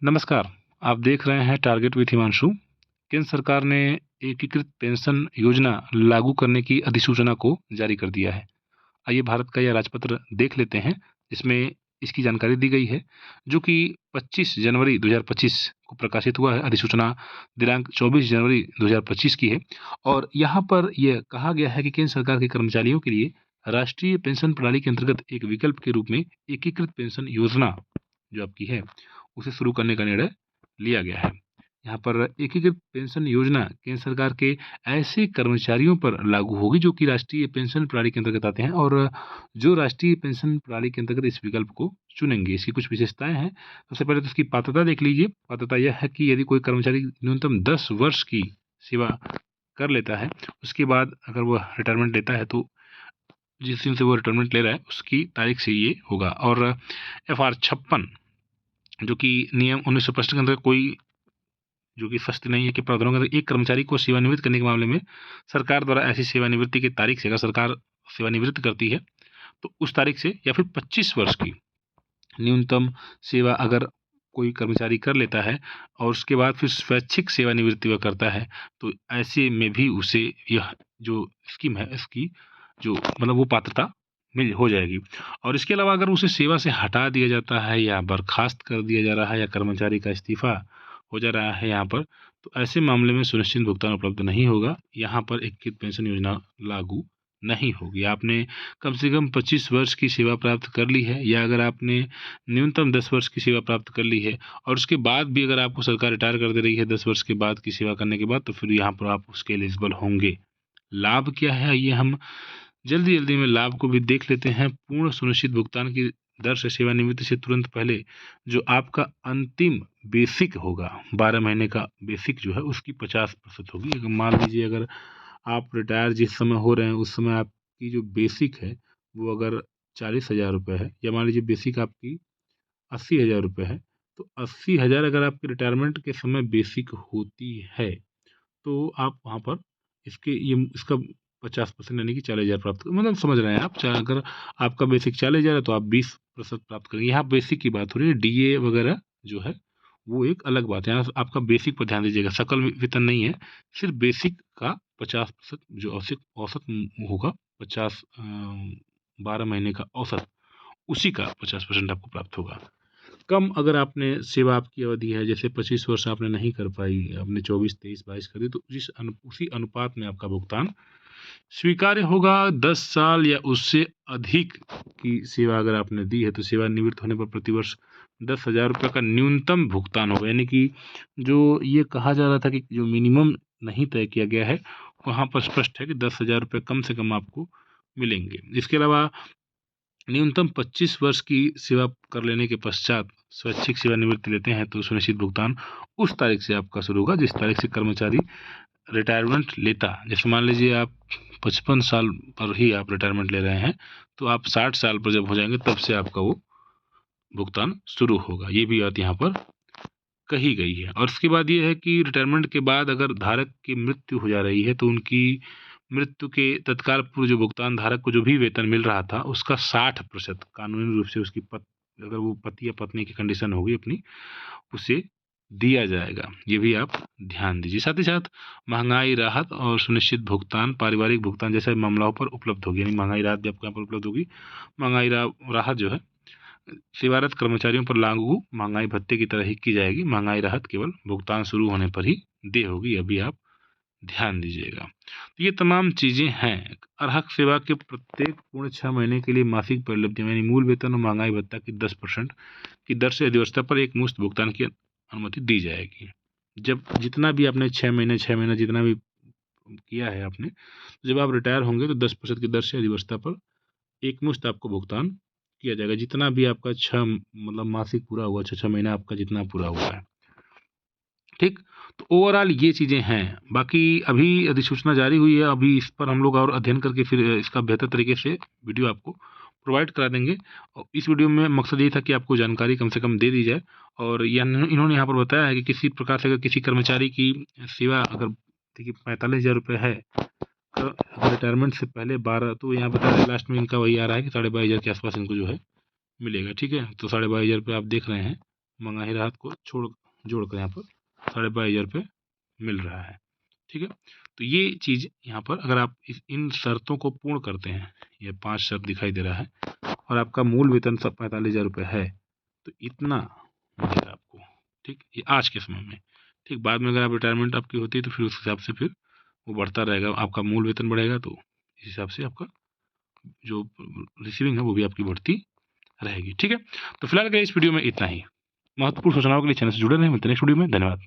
नमस्कार, आप देख रहे हैं टारगेट विथ हिमांशु। केंद्र सरकार ने एकीकृत पेंशन योजना लागू करने की अधिसूचना को जारी कर दिया है। आइए भारत का यह राजपत्र देख लेते हैं, जिसमें इसकी जानकारी दी गई है, जो कि 25 जनवरी 2025 को प्रकाशित हुआ है। अधिसूचना दिनांक 24 जनवरी 2025 की है और यहाँ पर यह कहा गया है कि केंद्र सरकार के कर्मचारियों के लिए राष्ट्रीय पेंशन प्रणाली के अंतर्गत एक विकल्प के रूप में एकीकृत पेंशन योजना जो आपकी है, उसे शुरू करने का निर्णय लिया गया है। यहाँ पर एकीकृत पेंशन योजना केंद्र सरकार के ऐसे कर्मचारियों पर लागू होगी जो कि राष्ट्रीय पेंशन प्रणाली के अंतर्गत आते हैं और जो राष्ट्रीय पेंशन प्रणाली के अंतर्गत इस विकल्प को चुनेंगे। इसकी कुछ विशेषताएं हैं। सबसे पहले तो इसकी पात्रता देख लीजिए। पात्रता यह है कि यदि कोई कर्मचारी न्यूनतम 10 वर्ष की सेवा कर लेता है, उसके बाद अगर वो रिटायरमेंट लेता है तो जिस दिन से वो रिटायरमेंट ले रहा है उसकी तारीख से ये होगा। और FR 56 जो कि नियम 1965 के अंदर कोई जो कि स्पष्ट नहीं है कि प्रावधानों के अंदर एक कर्मचारी को सेवानिवृत्त करने के मामले में सरकार द्वारा ऐसी सेवानिवृत्ति की तारीख से अगर सरकार सेवानिवृत्त करती है तो उस तारीख से या फिर 25 वर्ष की न्यूनतम सेवा अगर कोई कर्मचारी कर लेता है और उसके बाद फिर स्वैच्छिक सेवानिवृत्ति वह करता है, तो ऐसे में भी उसे यह जो स्कीम है इसकी जो मतलब वो पात्रता मिल हो जाएगी। और इसके अलावा अगर उसे सेवा से हटा दिया जाता है या बर्खास्त कर दिया जा रहा है या कर्मचारी का इस्तीफा हो जा रहा है यहाँ पर, तो ऐसे मामले में सुनिश्चित भुगतान उपलब्ध नहीं होगा। यहाँ पर एकीकृत पेंशन योजना लागू नहीं होगी। आपने कम से कम 25 वर्ष की सेवा प्राप्त कर ली है या अगर आपने न्यूनतम 10 वर्ष की सेवा प्राप्त कर ली है और उसके बाद भी अगर आपको सरकार रिटायर कर दे रही है 10 वर्ष के बाद की सेवा करने के बाद, तो फिर यहाँ पर आप उसके एलिजिबल होंगे। लाभ क्या है, ये हम जल्दी जल्दी में लाभ को भी देख लेते हैं। पूर्ण सुनिश्चित भुगतान की दर से सेवानिवृत्ति से तुरंत पहले जो आपका अंतिम बेसिक होगा 12 महीने का बेसिक जो है उसकी 50% होगी। अगर मान लीजिए अगर आप रिटायर जिस समय हो रहे हैं उस समय आपकी जो बेसिक है वो अगर 40,000 रुपये है या मान लीजिए बेसिक आपकी 80,000 रुपये है, तो 80,000 अगर आपके रिटायरमेंट के समय बेसिक होती है तो आप वहाँ पर इसका 50% यानी कि 40,000 प्राप्त मतलब समझ रहे हैं आप। अगर आपका बेसिक 40,000 है तो आप 20% प्राप्त करेंगे। यहाँ बेसिक की बात हो रही है, DA वगैरह जो है वो एक अलग बात है। यहाँ आपका बेसिक पर ध्यान दीजिएगा, सकल वेतन नहीं है, सिर्फ बेसिक का 50% जो औसत औसत होगा 12 महीने का औसत, उसी का 50% आपको प्राप्त होगा। कम अगर आपने सेवा आपकी अवधि है जैसे 25 वर्ष आपने नहीं कर पाई, आपने 24, 23, 22 कर दी, तो उसी अनुपात में आपका भुगतान स्वीकार्य होगा। 10 साल या उससे अधिक की सेवा अगर आपने दी है तो सेवानिवृत्त होने पर प्रतिवर्ष 10,000 रुपये का न्यूनतम भुगतान होगा। यानी कि जो ये कहा जा रहा था कि जो मिनिमम नहीं तय किया गया है, वहाँ पर स्पष्ट है कि 10,000 रुपये कम से कम आपको मिलेंगे। इसके अलावा न्यूनतम 25 वर्ष की सेवा कर लेने के पश्चात स्वैच्छिक सेवानिवृत्ति लेते हैं तो सुनिश्चित भुगतान उस तारीख से आपका शुरू होगा जिस तारीख से कर्मचारी रिटायरमेंट लेता। जैसे मान लीजिए आप 55 साल पर ही आप रिटायरमेंट ले रहे हैं, तो आप 60 साल पर जब हो जाएंगे तब से आपका वो भुगतान शुरू होगा। ये भी बात यहाँ पर कही गई है। और उसके बाद ये है कि रिटायरमेंट के बाद अगर धारक की मृत्यु हो जा रही है तो उनकी मृत्यु के तत्काल पूर्व जो भुगतान धारक को जो भी वेतन मिल रहा था उसका 60% कानूनी रूप से उसकी अगर वो पति या पत्नी की कंडीशन होगी अपनी, उसे दिया जाएगा। ये भी आप ध्यान दीजिए। साथ ही साथ महंगाई राहत और सुनिश्चित भुगतान पारिवारिक भुगतान जैसे मामलों पर उपलब्ध होगी। यानी महंगाई राहत भी आपको यहाँ पर उपलब्ध होगी। महंगाई राहत जो है सेवारत कर्मचारियों पर लागू महंगाई भत्ते की तरह ही की जाएगी। महंगाई राहत केवल भुगतान शुरू होने पर ही दे होगी। अभी आप ध्यान दीजिएगा। तो ये तमाम चीज़ें हैं। अर्हक सेवा के प्रत्येक पूर्ण 6 महीने के लिए मासिक परिलब्धि यानी मूल वेतन और महंगाई भत्ता की 10% की दर से अधिवस्था पर एक मुश्त भुगतान की अनुमति दी जाएगी। जब जितना भी आपने 6 महीने जितना भी किया है आपने, जब आप रिटायर होंगे तो 10% की दर से अधिवस्था पर एक मुश्त आपको भुगतान किया जाएगा। जितना भी आपका 6 मतलब मासिक पूरा हुआ, 6 महीना आपका जितना पूरा हुआ है, ठीक। तो ओवरऑल ये चीज़ें हैं। बाकी अभी अधिसूचना जारी हुई है, अभी इस पर हम लोग और अध्ययन करके फिर इसका बेहतर तरीके से वीडियो आपको प्रोवाइड करा देंगे। और इस वीडियो में मकसद ये था कि आपको जानकारी कम से कम दे दी जाए। और इन्होंने यहाँ पर बताया है कि किसी प्रकार से अगर किसी कर्मचारी की सेवा अगर देखिए 45,000 रुपये है, अगर रिटायरमेंट से पहले 12, तो यहाँ बता रहे लास्ट में इनका वही आ रहा है कि 22,500 के आसपास इनको जो है मिलेगा। ठीक है, तो 22,500 रुपये आप देख रहे हैं महंगाई राहत को जोड़कर यहाँ पर 22,500 रुपये मिल रहा है। ठीक है, तो ये चीज़ यहाँ पर अगर आप इन शर्तों को पूर्ण करते हैं, ये 5 शर्त दिखाई दे रहा है, और आपका मूल वेतन सब 45,000 रुपये है, तो इतना मिलेगा आपको। ठीक, ये आज के समय में। ठीक, बाद में अगर आप रिटायरमेंट आपकी होती है तो फिर उस हिसाब से फिर वो बढ़ता रहेगा, आपका मूल वेतन बढ़ेगा, तो इस हिसाब से आपका जो रिसीविंग है वो भी आपकी बढ़ती रहेगी। ठीक है, तो फिलहाल के इस वीडियो में इतना ही। महत्वपूर्ण सूचनाओं के लिए चैनल से जुड़े रहें। मिलते हैं नेक्स्ट वीडियो में। धन्यवाद।